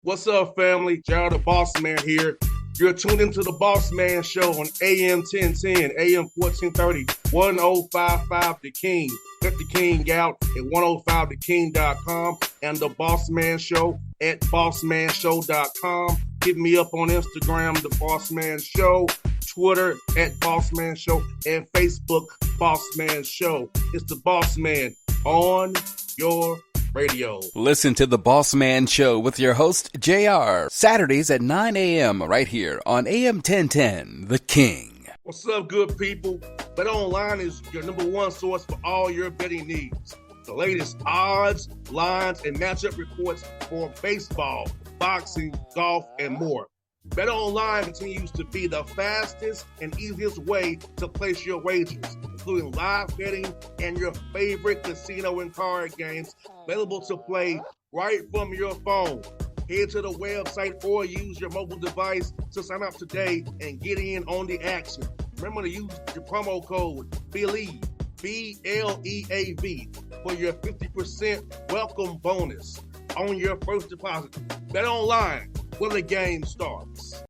What's up, family? Jared the Bossman here. You're tuned into the Bossman Show on AM 1010, AM 1430, 1055 The King. Let the King out at 105theking.com and the Bossman Show at bossmanshow.com. Hit me up on Instagram, The Bossman Show, Twitter at Bossman Show, and Facebook, Bossman Show. It's the Bossman on your radio. Listen to the Bossman Show with your host, JR, Saturdays at 9 a.m. right here on AM 1010, The King. What's up, good people? BetOnline is your number one source for all your betting needs. The latest odds, lines, and matchup reports for baseball, boxing, golf, and more. BetOnline continues to be the fastest and easiest way to place your wagers, including live betting and your favorite casino and card games available to play right from your phone. Head to the website or use your mobile device to sign up today and get in on the action. Remember to use your promo code BELIEVE, BLEAV, for your 50% welcome bonus on your first deposit. BetOnline, where the game starts.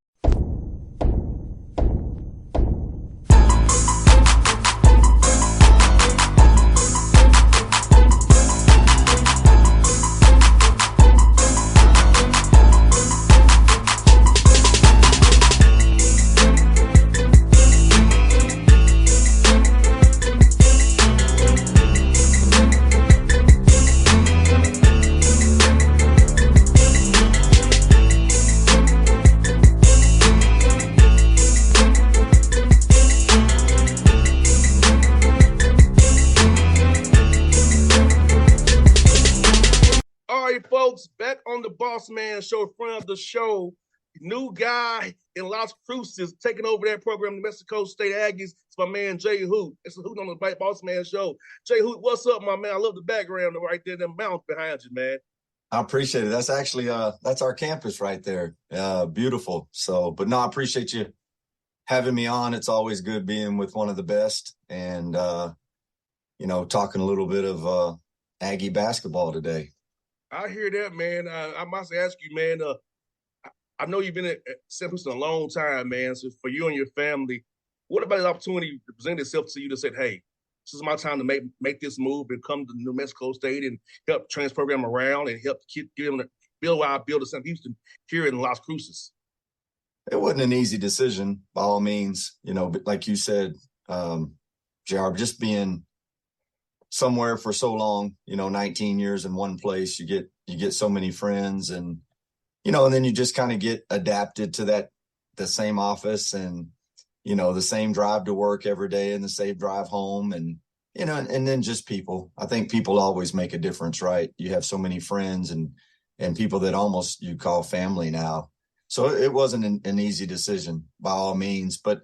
Folks, back on the Bossman Show, friend of the show, new guy in Las Cruces taking over that program, the Mexico State Aggies. It's my man Jay Hoot. It's a Hoot on the Bossman Show. Jay Hoot, what's up, my man? I love the background right there, the mountains behind you, man. I appreciate it. That's actually that's our campus right there. Beautiful. So, but no, I appreciate you having me on. It's always good being with one of the best, and talking a little bit of Aggie basketball today. I hear that, man. I must ask you, man, I know you've been at St. Louis a long time, man. So for you and your family, what about the opportunity to present itself to you to say, hey, this is my time to make this move and come to New Mexico State and help transfer program around and help get them to build what I build at St. Houston here in Las Cruces? It wasn't an easy decision, by all means. But like you said, JR, just being somewhere for so long, 19 years in one place, you get so many friends, and and then you just kind of get adapted to the same office, and the same drive to work every day and the same drive home, and and then just people. I think people always make a difference, right? You have so many friends and people that almost you call family now. So it wasn't an easy decision by all means, but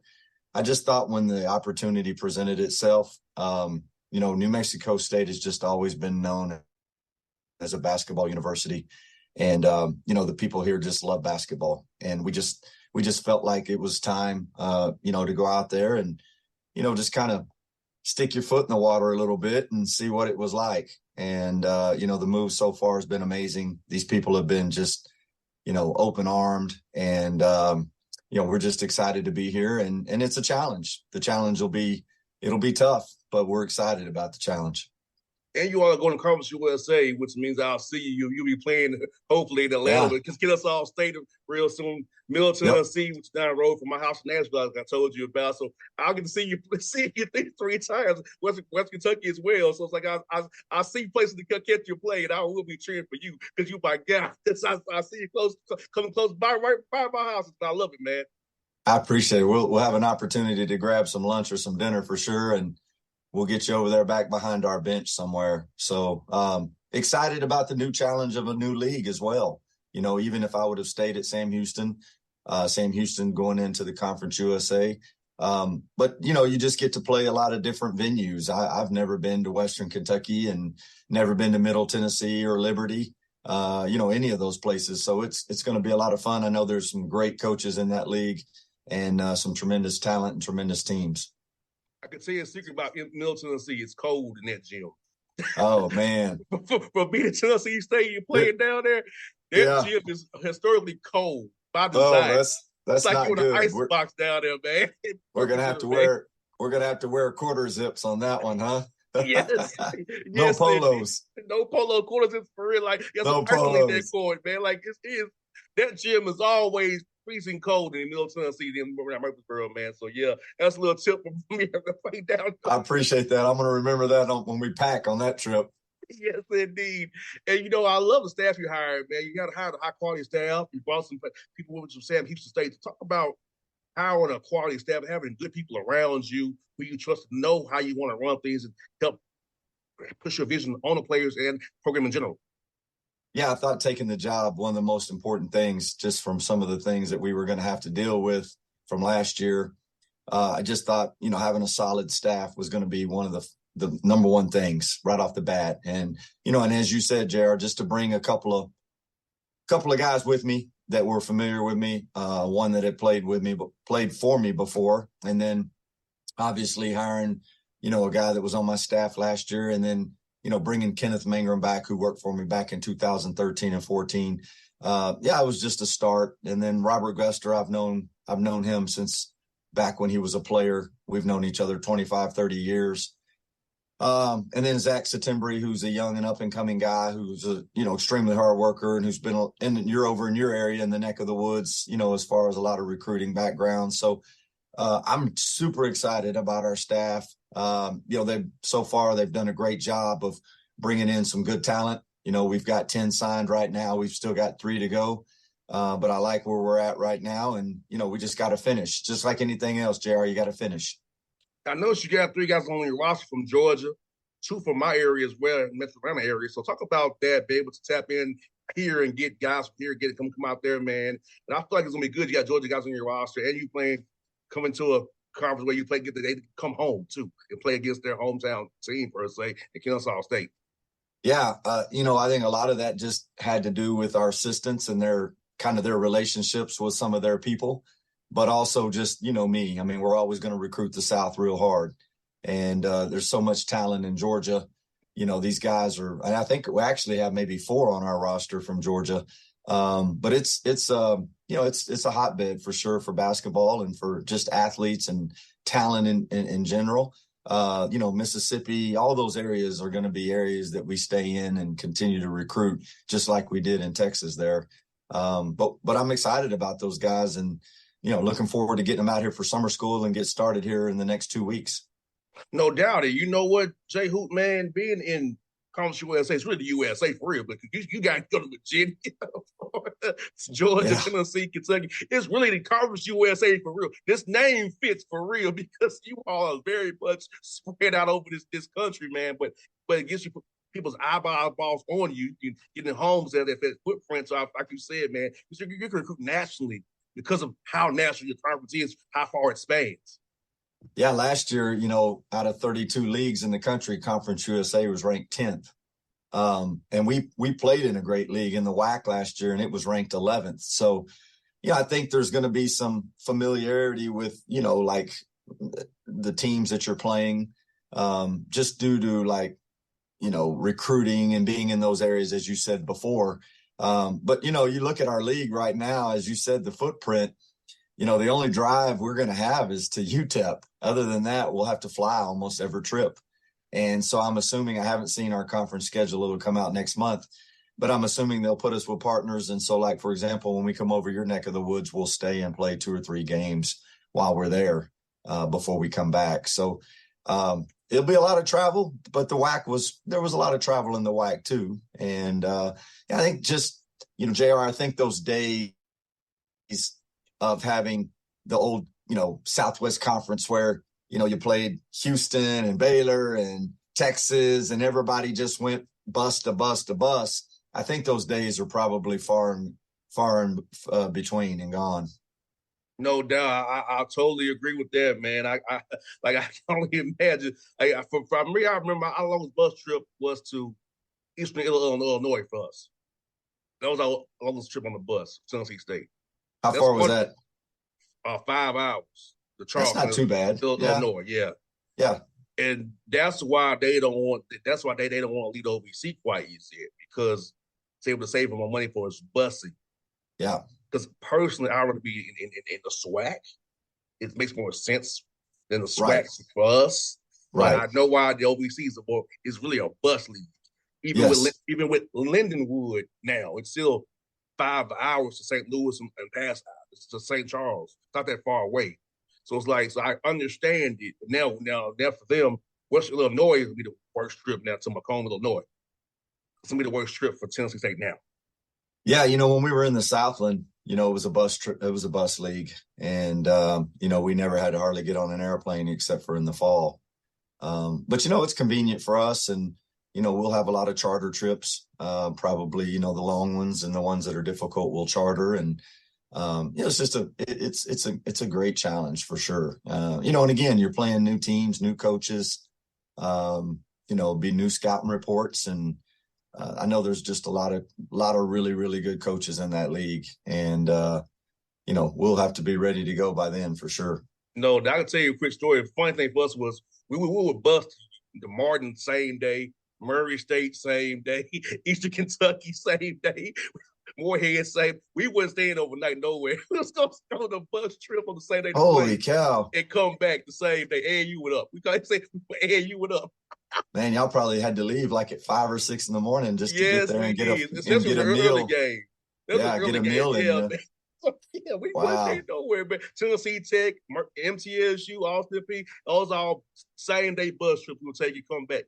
I just thought when the opportunity presented itself, New Mexico State has just always been known as a basketball university. And, the people here just love basketball. And we just felt like it was time, to go out there and, just kind of stick your foot in the water a little bit and see what it was like. And, the move so far has been amazing. These people have been just, open armed, and, we're just excited to be here, and it's a challenge. The challenge it'll be tough, but we're excited about the challenge. And you are going to Conference USA, which means I'll see you. You'll be playing, hopefully, in Atlanta. Just get us all stayed real soon. Middle Tennessee, which is down the road from my house in Nashville, like I told you about. So I'll get to see you three times. West Kentucky as well. So it's like I see places to catch you play, and I will be cheering for you because you my guy. I see you coming close by, right by my house. I love it, man. I appreciate it. We'll have an opportunity to grab some lunch or some dinner for sure, and we'll get you over there back behind our bench somewhere. So excited about the new challenge of a new league as well. Even if I would have stayed at Sam Houston going into the Conference USA. But, you just get to play a lot of different venues. I've never been to Western Kentucky and never been to Middle Tennessee or Liberty, any of those places. So it's going to be a lot of fun. I know there's some great coaches in that league and some tremendous talent and tremendous teams. I can tell you a secret about Middle Tennessee. It's cold in that gym. Oh, man. For being at Tennessee State, you're playing down there, That gym is historically cold by Oh, design. that's It's like not you're in an good. ice box down there, man. We're gonna have to wear quarter zips on that one, huh? Yes, No yes, polos. no polo quarters. It's for real. Like, you have No to isolate that polos. court, man. Like, that gym is always freezing cold in Middle Tennessee and around Murfreesboro, man. So yeah, that's a little tip from me. Down. I appreciate that. I'm gonna remember that when we pack on that trip. Yes, indeed. And I love the staff you hired, man. You got to hire a high quality staff. You brought some people with some Sam Houston State to talk about hiring a quality staff, having good people around you who you trust to know how you want to run things and help push your vision on the players and program in general. Yeah, I thought taking the job, one of the most important things, just from some of the things that we were going to have to deal with from last year. I just thought, having a solid staff was going to be one of the number one things right off the bat. And, and as you said, JR, just to bring a couple of guys with me that were familiar with me, one that had played for me before. And then obviously hiring, a guy that was on my staff last year, and then, bringing Kenneth Mangrum back, who worked for me back in 2013 and 14. It was just a start. And then Robert Guster, I've known him since back when he was a player. We've known each other 25, 30 years. And then Zach Satembry, who's a young and up and coming guy who's a, extremely hard worker and who's been over in your area in the neck of the woods, as far as a lot of recruiting background. So I'm super excited about our staff. They've done a great job of bringing in some good talent. We've got 10 signed right now. We've still got 3 to go. But I like where we're at right now. And, we just got to finish. Just like anything else, JR, you got to finish. I noticed you got 3 guys on your roster from Georgia, 2 from my area as well, Metro Atlanta area. So talk about that, be able to tap in here and get guys from here, come out there, man. And I feel like it's gonna be good. You got Georgia guys on your roster, and you coming to a conference where you play, they come home too and play against their hometown team per se in Kennesaw State. Yeah, I think a lot of that just had to do with our assistants and their relationships with some of their people. But also just, me. I mean, we're always going to recruit the South real hard. And there's so much talent in Georgia. These guys and I think we actually have maybe 4 on our roster from Georgia. But it's a hotbed for sure for basketball and for just athletes and talent in general. Mississippi, all those areas are going to be areas that we stay in and continue to recruit, just like we did in Texas there. But I'm excited about those guys and, looking forward to getting them out here for summer school and get started here in the next 2 weeks. No doubt. You know what, Jay Hoot, man, being in Conference USA, it's really the USA for real, but you got to go to Virginia, Georgia, Tennessee, Kentucky. It's really the Conference USA for real. This name fits for real because you all are very much spread out over this country, man. But it gets you people's eyeballs on you. You get in homes that footprints off, like you said, man. You can recruit nationally because of how national your conference is, how far it spans. Yeah, last year, out of 32 leagues in the country, Conference USA was ranked 10th. And we played in a great league in the WAC last year, and it was ranked 11th. So, I think there's going to be some familiarity with, like the teams that you're playing, just due to recruiting and being in those areas, as you said before. But, you look at our league right now, as you said, the footprint, the only drive we're going to have is to UTEP. Other than that, we'll have to fly almost every trip. And so I'm assuming, I haven't seen our conference schedule. It'll come out next month, but I'm assuming they'll put us with partners. And so, like, for example, when we come over your neck of the woods, we'll stay and play 2 or 3 games while we're there before we come back. So it'll be a lot of travel, but there was a lot of travel in the WAC too. And I think just, JR, I think those days of having the old, Southwest Conference where, you played Houston and Baylor and Texas and everybody just went bus to bus to bus. I think those days are probably far and between and gone. No doubt. I totally agree with that, man. I can only imagine. For me, I remember our longest bus trip was to Eastern Illinois for us. That was our longest trip on the bus, Tennessee State. How far was that? 5 hours. That's not too bad. Illinois, yeah. And that's why they don't want. That's why they don't want to lead OVC quite easy because able to save more money for his busing. Yeah. Because personally, I'd rather be in the SWAC. It makes more sense than the SWAC for us. But I know why the OVC is really a bus league. Even with Lindenwood now, it's still 5 hours to St. Louis and past to St. Charles. It's not that far away. So it's like, so I understand it. Now for them, Western Illinois is going to be the worst trip now to Macomb, Illinois. It's going to be the worst trip for Tennessee State now. Yeah, when we were in the Southland, it was a bus trip. It was a bus league. And, we never had to hardly get on an airplane except for in the fall. But, it's convenient for us. And, we'll have a lot of charter trips, probably, the long ones and the ones that are difficult we'll charter. And, it's just it's a great challenge for sure. And again, you're playing new teams, new coaches, be new scouting reports. And I know there's just a lot of really, really good coaches in that league. And, we'll have to be ready to go by then for sure. No, I can tell you a quick story. The funny thing for us was we would bust the Martin same day, Murray State same day, Eastern Kentucky same day, Moorhead same. We wasn't staying overnight nowhere. We was going to go on a bus trip on the same day. Holy cow. And come back the same day. AAU went up. We can't say AAU went up. Man, y'all probably had to leave like at 5 or 6 in the morning just to get there and get a meal. Early game. Yeah, get a meal in there. Yeah, we wasn't staying nowhere, man. Tennessee Tech, MTSU, Austin P, those all same day bus trips will take you come back.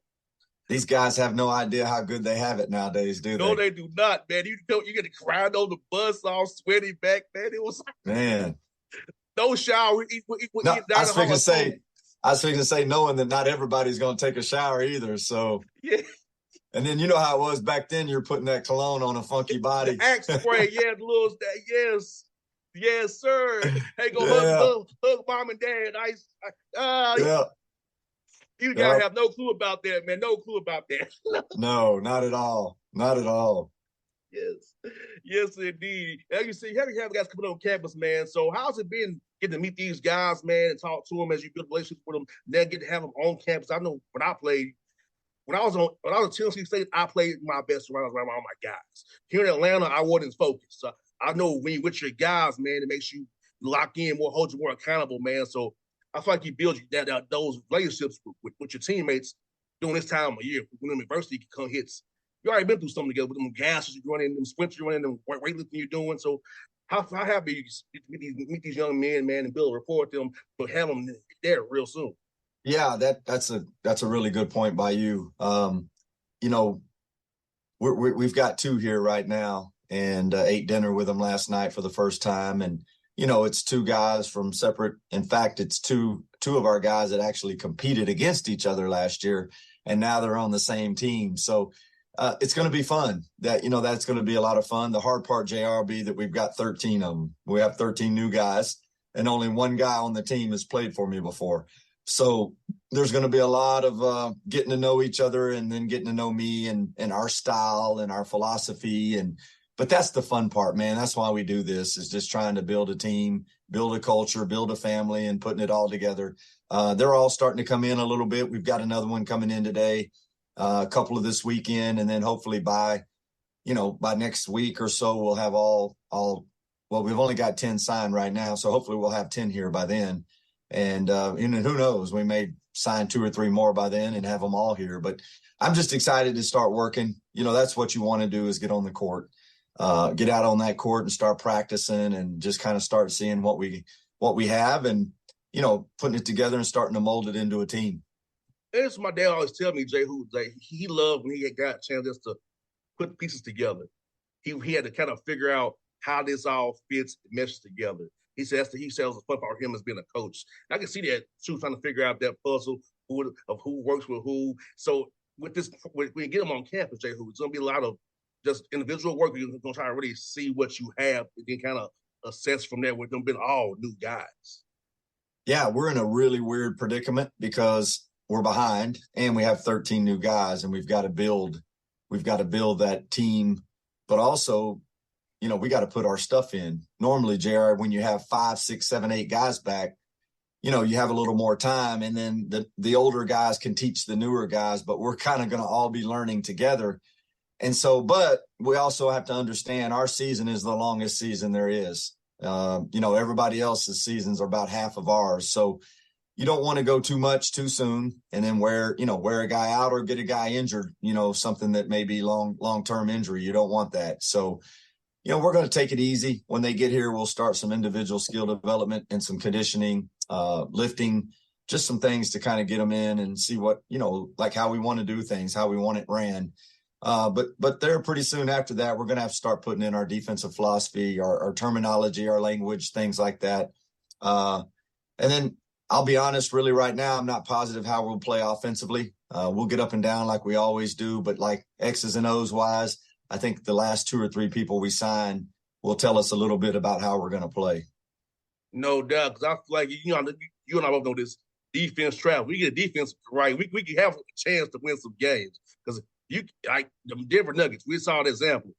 These guys have no idea how good they have it nowadays, do they? No, they do not, man. You get to cry on the bus, all sweaty back, man. It was no shower. I was thinking to say, knowing that not everybody's going to take a shower either. So yeah. And then you know how it was back then. You're putting that cologne on a funky body. The Axe spray, yes, sir. Hey, go hug mom and dad. You gotta have no clue about that, man. No clue about that. No, not at all. Not at all. Yes, indeed. As you see, you have guys coming on campus, man. So how's it been getting to meet these guys, man, and talk to them as you build relationships with them? Then get to have them on campus. I know when I was at Tennessee State, I played my best around all my guys. Here in Atlanta, I wasn't focused. So I know when you're with your guys, man, it makes you lock in more, hold you more accountable, man. So I feel like you build those relationships with your teammates during this time of year. When the adversity hits, you already been through something together with them gases you're running, them sprints you're running, them weightlifting you're doing. So how happy you meet these young men, man, and build a rapport with them, but have them there real soon. Yeah, that's a really good point by you. We've got 2 here right now, and ate dinner with them last night for the first time. And, it's 2 guys from separate. In fact, it's two of our guys that actually competed against each other last year, and now they're on the same team. So it's going to be fun. That's going to be a lot of fun. The hard part, JR, will be that we've got 13 of them. We have 13 new guys, and only one guy on the team has played for me before. So there's going to be a lot of getting to know each other, and then getting to know me and our style and our philosophy. But that's the fun part, man. That's why we do this, is just trying to build a team, build a culture, build a family, and putting it all together. They're all starting to come in a little bit. We've got another one coming in today, a couple of this weekend. And then hopefully by next week or so, we'll have all, we've only got 10 signed right now. So hopefully we'll have 10 here by then. And who knows, we may sign 2 or 3 more by then and have them all here. But I'm just excited to start working. That's what you want to do, is get on the court, get out on that court and start practicing, and just kind of start seeing what we have, and, putting it together and starting to mold it into a team. That's my dad always tell me, Jay, he loved when he got a chance just to put the pieces together. He had to kind of figure out how this all fits and meshes together. He says it's fun for him as being a coach. I can see that too, trying to figure out that puzzle of who works with who. So when you get them on campus, Jay, it's going to be a lot of just individual work. You're going to try to really see what you have, and then kind of assess from there with them being all new guys. Yeah, we're in a really weird predicament because we're behind and we have 13 new guys, and we've got to build that team, but also, we got to put our stuff in. Normally, JR, when you have 5, 6, 7, 8 guys back, you have a little more time, and then the older guys can teach the newer guys, but we're kind of going to all be learning together. And so, but we also have to understand our season is the longest season there is. Everybody else's seasons are about half of ours. So you don't want to go too much too soon and then wear a guy out or get a guy injured, something that may be long-term injury. You don't want that. So, we're going to take it easy. When they get here, we'll start some individual skill development and some conditioning, lifting, just some things to kind of get them in and see what, like how we want to do things, how we want it ran. But there pretty soon after that, we're going to have to start putting in our defensive philosophy, our terminology, our language, things like that. And then I'll be honest, really right now, I'm not positive how we'll play offensively. We'll get up and down like we always do, but like X's and O's wise, I think the last 2 or 3 people we sign will tell us a little bit about how we're going to play. No doubt, because I feel like you and I both know this defense trap. We get defense right, we can have a chance to win some games. Because like the Denver Nuggets, we saw an example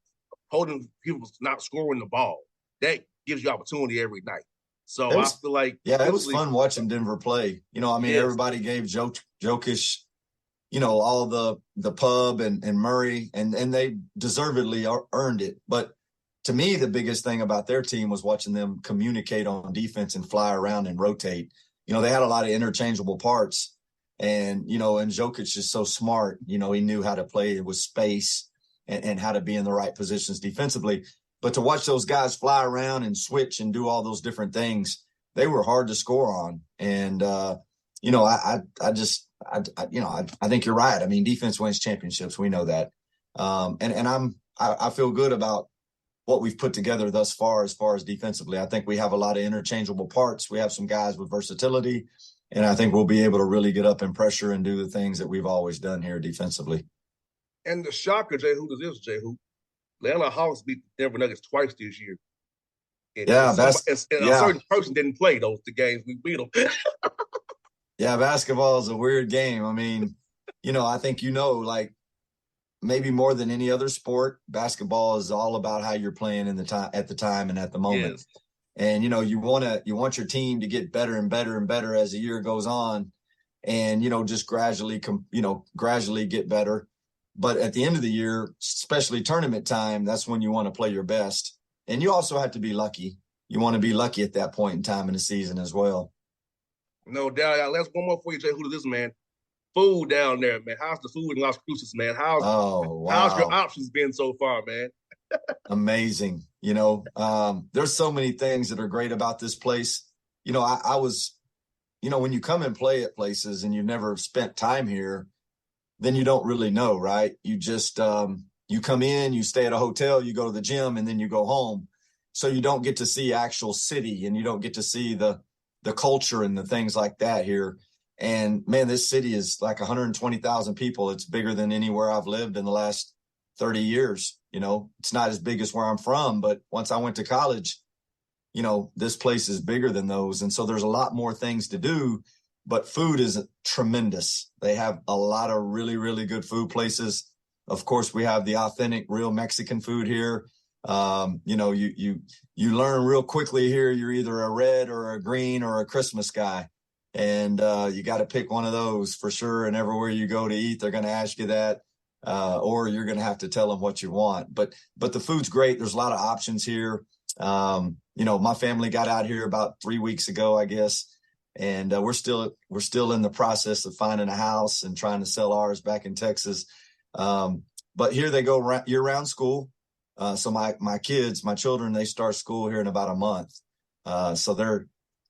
holding people not scoring the ball. That gives you opportunity every night. So I feel like it was fun watching Denver play. Everybody gave Jokic, all the pub and Murray, and they deservedly earned it. But to me, the biggest thing about their team was watching them communicate on defense and fly around and rotate. They had a lot of interchangeable parts, and and Jokic is so smart. He knew how to play with space and how to be in the right positions defensively. But to watch those guys fly around and switch and do all those different things, they were hard to score on. And I think you're right. I mean, defense wins championships. We know that. I feel good about what we've put together thus far as defensively. I think we have a lot of interchangeable parts. We have some guys with versatility, and I think we'll be able to really get up in pressure and do the things that we've always done here defensively. And the shocker, J-Hoop, is J-Hoop. Atlanta Hawks beat the Denver Nuggets twice this year. And a certain person didn't play the games we beat them. Yeah, basketball is a weird game. I mean, I think like maybe more than any other sport, basketball is all about how you're playing at the time and at the moment. Yes. And you want your team to get better and better and better as the year goes on, and just gradually get better. But at the end of the year, especially tournament time, that's when you want to play your best. And you also have to be lucky. You want to be lucky at that point in time in the season as well. No doubt. Let's one more for you, Jay. Who is this, man? Food down there, man. How's the food in Las Cruces, man? How's your options been so far, man? Amazing. There's so many things that are great about this place. I was, when you come and play at places and you've never spent time here, then you don't really know, right? You just, you come in, you stay at a hotel, you go to the gym, and then you go home. So you don't get to see actual city, and you don't get to see the culture and the things like that here. And man, this city is like 120,000 people. It's bigger than anywhere I've lived in the last 30 years. It's not as big as where I'm from, but once I went to college, this place is bigger than those. And so there's a lot more things to do. But food is tremendous. They have a lot of really, really good food places. Of course, we have the authentic, real Mexican food here. You learn real quickly here. You're either a red or a green or a Christmas guy, and you got to pick one of those for sure. And everywhere you go to eat, they're going to ask you that, or you're going to have to tell them what you want. But the food's great. There's a lot of options here. My family got out here about 3 weeks ago, I guess. And we're still in the process of finding a house and trying to sell ours back in Texas. But here they go year-round school. So my children, they start school here in about a month. So they're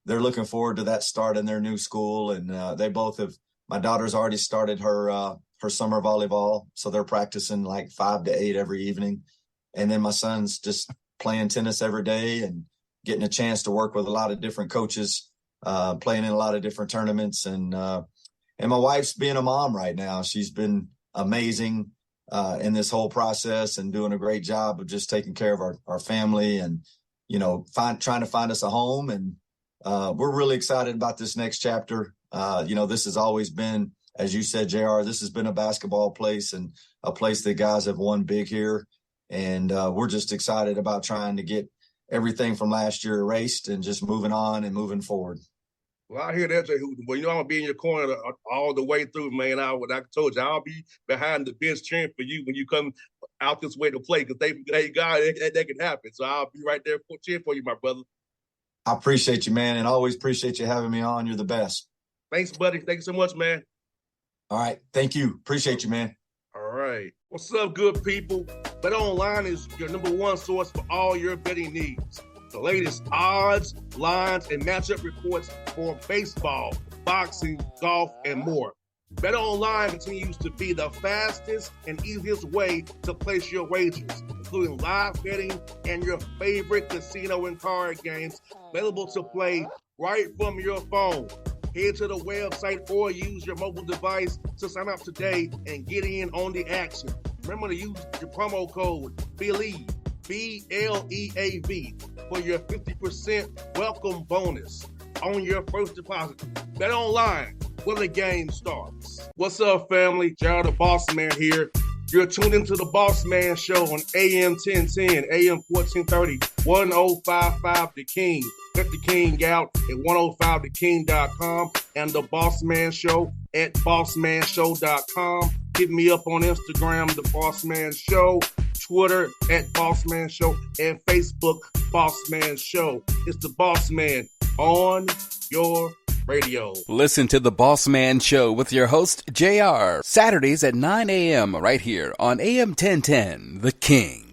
looking forward to that start in their new school. And they both have. My daughter's already started her summer volleyball, so they're practicing like 5 to 8 every evening. And then my son's just playing tennis every day and getting a chance to work with a lot of different coaches. Playing in a lot of different tournaments, and my wife's being a mom right now. She's been amazing in this whole process and doing a great job of just taking care of our family and trying to find us a home. And we're really excited about this next chapter. This has always been, as you said, JR, this has been a basketball place and a place that guys have won big here, and we're just excited about trying to get everything from last year erased and just moving on and moving forward. Well, I hear that, Jay Hooten. Well, I'm gonna be in your corner all the way through, man. I told you, I'll be behind the bench cheering for you when you come out this way to play, because that can happen. So I'll be right there cheering for you, my brother. I appreciate you, man, and always appreciate you having me on. You're the best. Thanks, buddy. Thank you so much, man. All right. Thank you. Appreciate you, man. All right. What's up, good people? BetOnline is your number one source for all your betting needs. The latest odds, lines, and matchup reports for baseball, boxing, golf, and more. BetOnline continues to be the fastest and easiest way to place your wagers, including live betting and your favorite casino and card games available to play right from your phone. Head to the website or use your mobile device to sign up today and get in on the action. Remember to use your promo code BELIEVE, BLEAV, for your 50% welcome bonus on your first deposit. Bet online where the game starts. What's up, family? Gerald the Bossman here. You're tuned into the Bossman Show on AM 1010, AM 1430, 1055 The King. Check The King out at 105theking.com and the Bossman Show at bossmanshow.com. Hit me up on Instagram, The Bossman Show, Twitter at Bossman Show, and Facebook, Bossman Show. It's the Bossman on your radio. Listen to the Bossman Show with your host, JR, Saturdays at 9 a.m. right here on AM 1010, The King.